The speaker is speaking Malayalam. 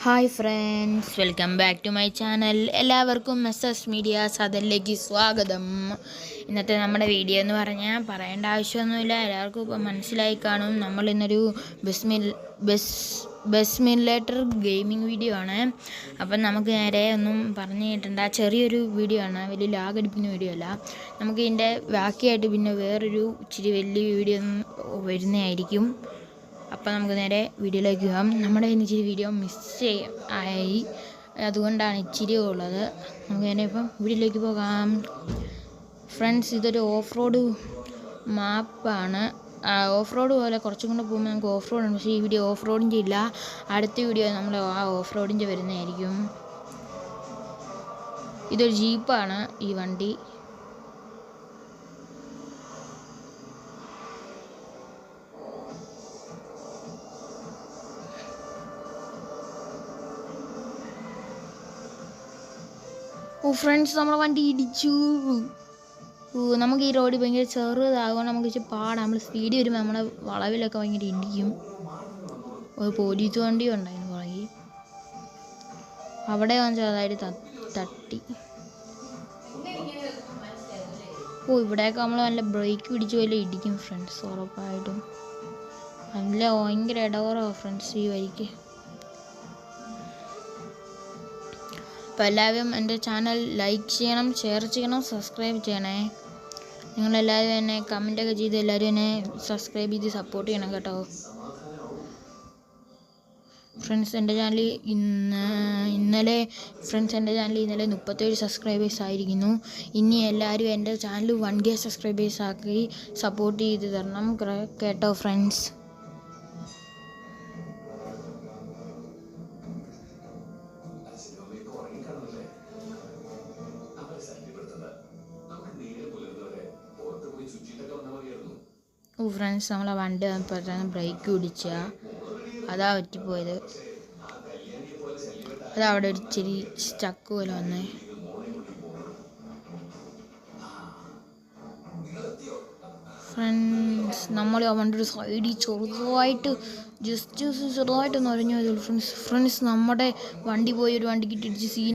Hi friends, welcome back to my channel. എല്ലാവർക്കും എസ് മീഡിയ സദനിലേക്ക് സ്വാഗതം. ഇന്നത്തെ നമ്മുടെ വീഡിയോ എന്ന് പറഞ്ഞാൽ പറയേണ്ട ആവശ്യമൊന്നുമില്ല, എല്ലാവർക്കും ഇപ്പോൾ മനസ്സിലായി കാണും. നമ്മൾ ഇന്നൊരു ബസ് സിമുലേറ്റർ ഗെയിമിംഗ് വീഡിയോ ആണ്. അപ്പം നമുക്ക് നേരെ ഒന്നും പറഞ്ഞു കിട്ടണ്ട, ചെറിയൊരു വീഡിയോ ആണ്, വലിയ ലാഗ് അടിപ്പിക്കുന്ന വീഡിയോ അല്ല. നമുക്ക് ഇതിൻ്റെ ബാക്കിയായിട്ട് പിന്നെ വേറൊരു ഇച്ചിരി വലിയ വീഡിയോ വരുന്നതായിരിക്കും. അപ്പം നമുക്ക് നേരെ വീഡിയോയിലേക്ക് പോകാം. നമ്മുടെ ഇച്ചിരി വീഡിയോ മിസ് ആയി, അതുകൊണ്ടാണ് ഇച്ചിരി ഉള്ളത്. നമുക്ക് നേരെ ഇപ്പം വീഡിയോയിലേക്ക് പോകാം. ഫ്രണ്ട്സ്, ഇതൊരു ഓഫ് റോഡ് മാപ്പാണ്. ഓഫ് റോഡ് പോലെ കുറച്ചും കൂടെ പോകുമ്പോൾ നമുക്ക് ഓഫ് റോഡ് ഉണ്ട്, പക്ഷേ ഈ വീഡിയോ ഓഫ് റോഡിൻ്റെ ഇല്ല. അടുത്ത വീഡിയോ നമ്മൾ ആ ഓഫ് റോഡിൻ്റെ വരുന്നതായിരിക്കും. ഇതൊരു ജീപ്പാണ് ഈ വണ്ടി. ഫ്രണ്ട്സ്, നമ്മളെ വണ്ടി ഇടിച്ചു. നമുക്ക് ഈ റോഡ് ഭയങ്കര ചെറുതാകുകൊണ്ട് നമുക്ക് ഇച്ചിരി പാടാം. നമ്മൾ സ്പീഡ് വരുമ്പോൾ നമ്മളെ വളവിലൊക്കെ ഭയങ്കര ഇടിക്കും. ഒരു പോലീസ് വണ്ടി ഉണ്ടായിരുന്നു പുറകെ, അവിടെ ചെറുതായിട്ട് തട്ടി. ഇവിടെയൊക്കെ നമ്മൾ നല്ല ബ്രേക്ക് പിടിച്ച് വല്ല ഇടിക്കും ഫ്രണ്ട്സ്, ഉറപ്പായിട്ടും. നല്ല ഭയങ്കര ഇടവറോ ഫ്രണ്ട്സ് ഈ വരിക്ക്. അപ്പോൾ എല്ലാവരും എൻ്റെ ചാനൽ ലൈക്ക് ചെയ്യണം, ഷെയർ ചെയ്യണം, സബ്സ്ക്രൈബ് ചെയ്യണേ. നിങ്ങളെല്ലാവരും എന്നെ കമൻറ്റൊക്കെ ചെയ്ത് എല്ലാവരും എന്നെ സബ്സ്ക്രൈബ് ചെയ്ത് സപ്പോർട്ട് ചെയ്യണം കേട്ടോ. ഫ്രണ്ട്സ്, എൻ്റെ ചാനൽ ഇന്നലെ 37 സബ്സ്ക്രൈബേഴ്സ് ആയിരിക്കുന്നു. ഇനി എല്ലാവരും എൻ്റെ ചാനൽ 1K സബ്സ്ക്രൈബേഴ്സ് ആക്കി സപ്പോർട്ട് ചെയ്ത് തരണം കേട്ടോ ഫ്രണ്ട്സ്. ഫ്രണ്ട്സ്, നമ്മളെ വണ്ടി വന്നപ്പോഴത്തേനും ബ്രേക്ക് പിടിച്ച അതാ പറ്റിപ്പോയത്. അതവിടെ ഒരു ഇച്ചിരി സ്റ്റക്ക് പോലെ വന്നേ. ഫ്രണ്ട്സ്, നമ്മൾ വണ്ടി ഒരു സൈഡിൽ ചെറുതായിട്ടൊന്ന് ഒരഞ്ഞു പോയതുള്ളൂ ഫ്രണ്ട്സ്. നമ്മുടെ വണ്ടി പോയി ഒരു വണ്ടിക്ക് ഇടിച്ച് സീൻ